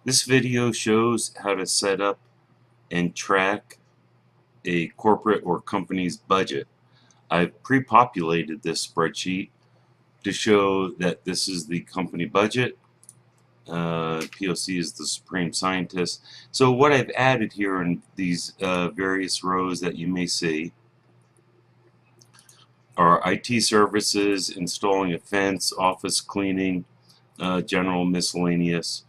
This video shows how to set up and track a corporate or company's budget. I've pre-populated this spreadsheet to show that this is the company budget. POC is the supreme scientist. So what I've added here in these various rows that you may see are IT services, installing a fence, office cleaning, general miscellaneous.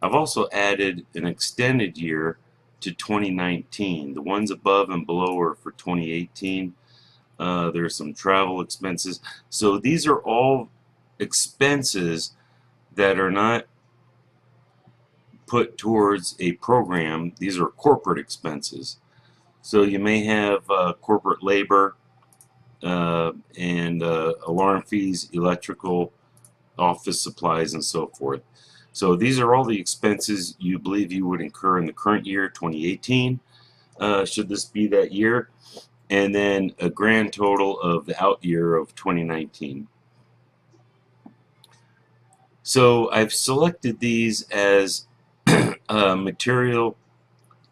I've also added an extended year to 2019. The ones above and below are for 2018. There's some travel expenses. So these are all expenses that are not put towards a program. These are corporate expenses. So you may have corporate labor and alarm fees, electrical, office supplies, and so forth. So these are all the expenses you believe you would incur in the current year, 2018, should this be that year, and then a grand total of the out year of 2019. So I've selected these as material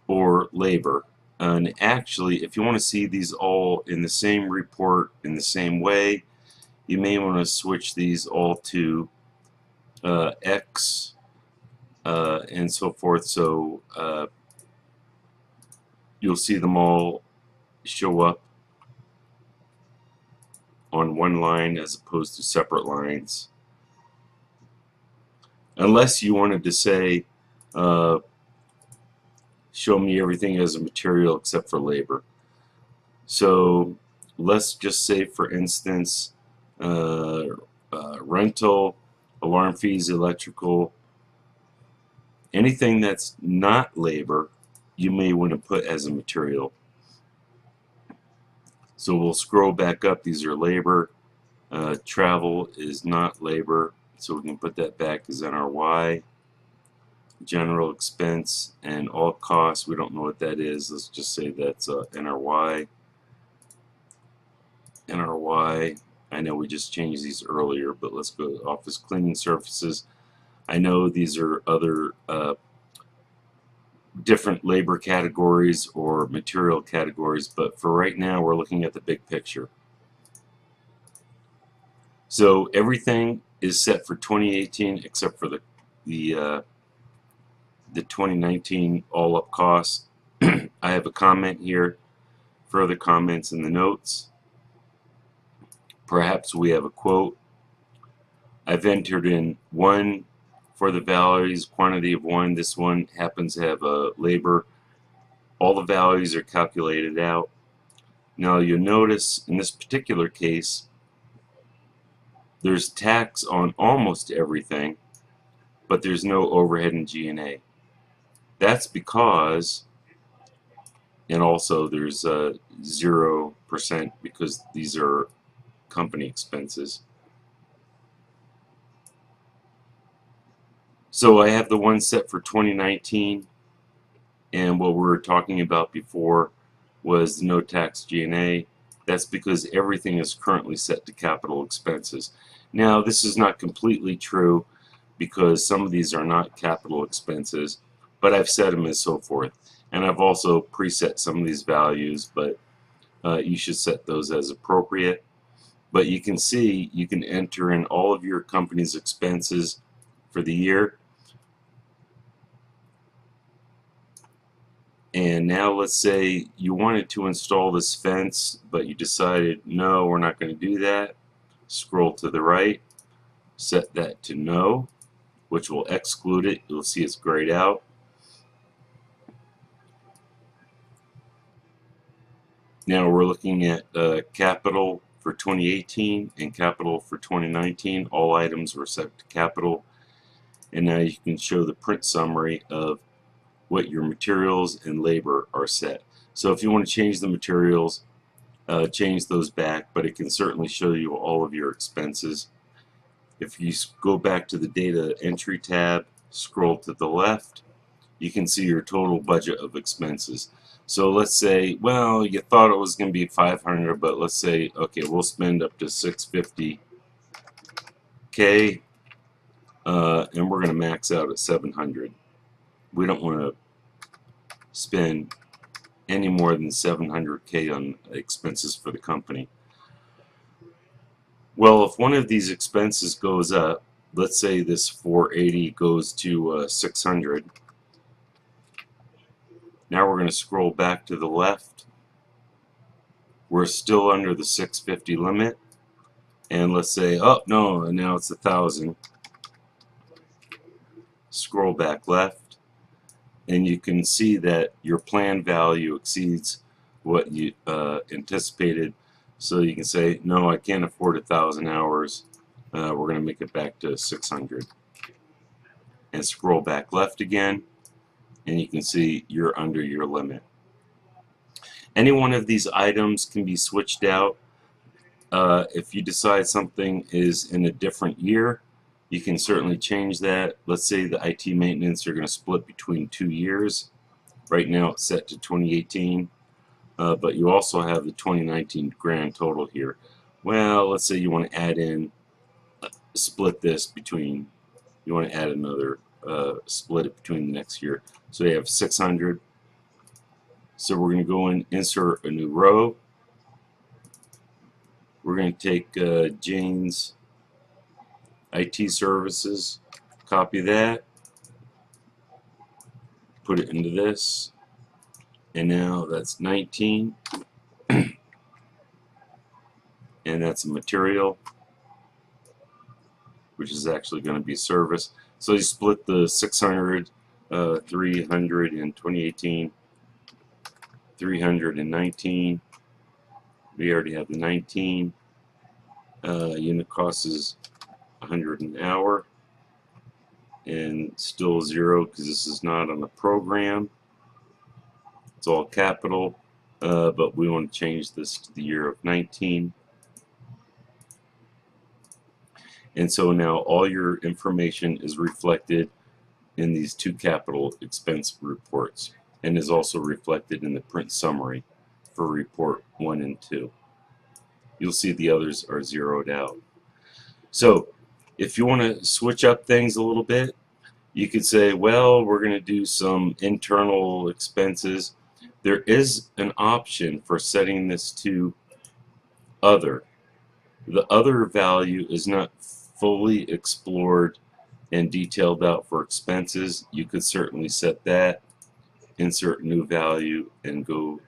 or labor. And actually, if you want to see these all in the same report in the same way, you may want to switch these all to X and so forth. So you'll see them all show up on one line as opposed to separate lines. Unless you wanted to say, show me everything as a material except for labor. So let's just say, for instance, rental, alarm fees, electrical, anything that's not labor, you may want to put as a material. So we'll scroll back up. These are labor. Travel is not labor, so we can put that back as NRY. General expense and all costs, we don't know what that is. Let's just say that's NRY. NRY. I know we just changed these earlier, but let's go to office cleaning services. I know these are other different labor categories or material categories, but for right now we're looking at the big picture. So everything is set for 2018 except for the 2019 all-up costs. I have a comment here, further comments in the notes. Perhaps we have a quote. I've entered in 1 for the values, quantity of 1. This one happens to have a labor. All the values are calculated out. Now you'll notice in this particular case there's tax on almost everything, but there's no overhead and G&A. That's because, and also there's 0% because these are company expenses. So I have the one set for 2019, and what we were talking about before was no tax G&A. That's because everything is currently set to capital expenses. Now this is not completely true because some of these are not capital expenses, but I've set them as so forth. And I've also preset some of these values, but you should set those as appropriate. But you can see you can enter in all of your company's expenses for the year. And now let's say you wanted to install this fence, but you decided, no, we're not going to do that. Scroll to the right, set that to no, which will exclude it. You'll see it's grayed out. Now we're looking at capital for 2018 and capital for 2019. All items were set to capital. And now you can show the print summary of what your materials and labor are set. So if you want to change the materials, change those back, but it can certainly show you all of your expenses. If you go back to the data entry tab, scroll to the left, you can see your total budget of expenses. So let's say, well, you thought it was going to be 500, but let's say, okay, we'll spend up to 650K, and we're going to max out at 700. we don't want to spend any more than $700K on expenses for the company. Well, if one of these expenses goes up, let's say this 480 goes to 600. Now we're going to scroll back to the left. We're still under the 650 limit, and let's say, oh no, and now it's 1,000. Scroll back left, and you can see that your plan value exceeds what you anticipated. So you can say, no, I can't afford 1,000 hours. We're going to make it back to 600. And scroll back left again, and you can see you're under your limit. Any one of these items can be switched out. If you decide something is in a different year, you can certainly change that. Let's say the IT maintenance are going to split between 2 years. Right now it's set to 2018, but you also have the 2019 grand total here. Well, let's say you want to add in, split this between, you want to add another, split it between the next year. So you have 600. So we're going to go in, insert a new row. We're going to take Jane's IT services, copy that, put it into this, and now that's 19, and that's a material, which is actually going to be service. So you split the 600, 300 in 2018, 319. We already have the 19. Unit cost is 100 an hour, and still 0 because this is not on the program. It's all capital, but we want to change this to the year of 19. And so now all your information is reflected in these 2 capital expense reports, and is also reflected in the print summary for report 1 and 2. You'll see the others are zeroed out. So if you want to switch up things a little bit, you could say, well, we're going to do some internal expenses. There is an option for setting this to other. The other value is not fully explored and detailed out for expenses. You could certainly set that, insert new value, and go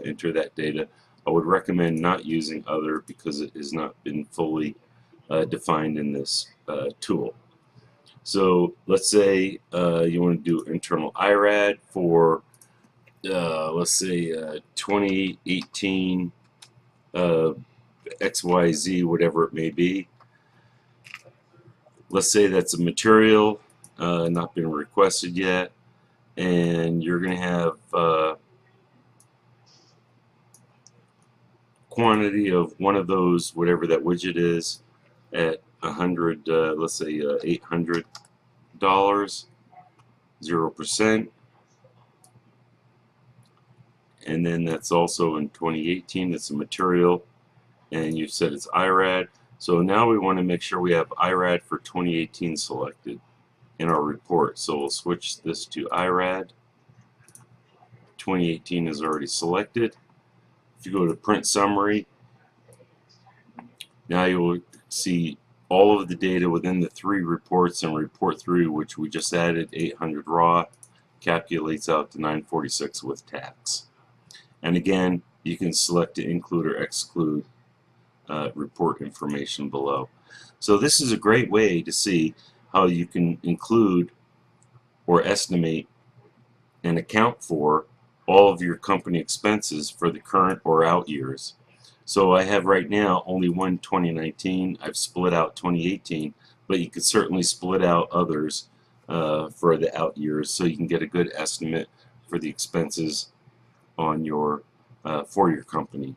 enter that data. I would recommend not using other because it has not been fully defined in this tool. So let's say you want to do internal IRAD for let's say 2018 XYZ, whatever it may be. Let's say that's a material not been requested yet, and you're going to have quantity of one of those, whatever that widget is, at 100, let's say $800, 0%, and then that's also in 2018. It's a material, and you said it's IRAD. So now we want to make sure we have IRAD for 2018 selected in our report. So we'll switch this to IRAD. 2018 is already selected. If you go to print summary, now you will see all of the data within the 3 reports, and report 3, which we just added, 800 raw, calculates out to 946 with tax. And again, you can select to include or exclude report information below. So this is a great way to see how you can include or estimate and account for all of your company expenses for the current or out years. So I have right now only one 2019. I've split out 2018, but you could certainly split out others for the out years, so you can get a good estimate for the expenses on your for your company.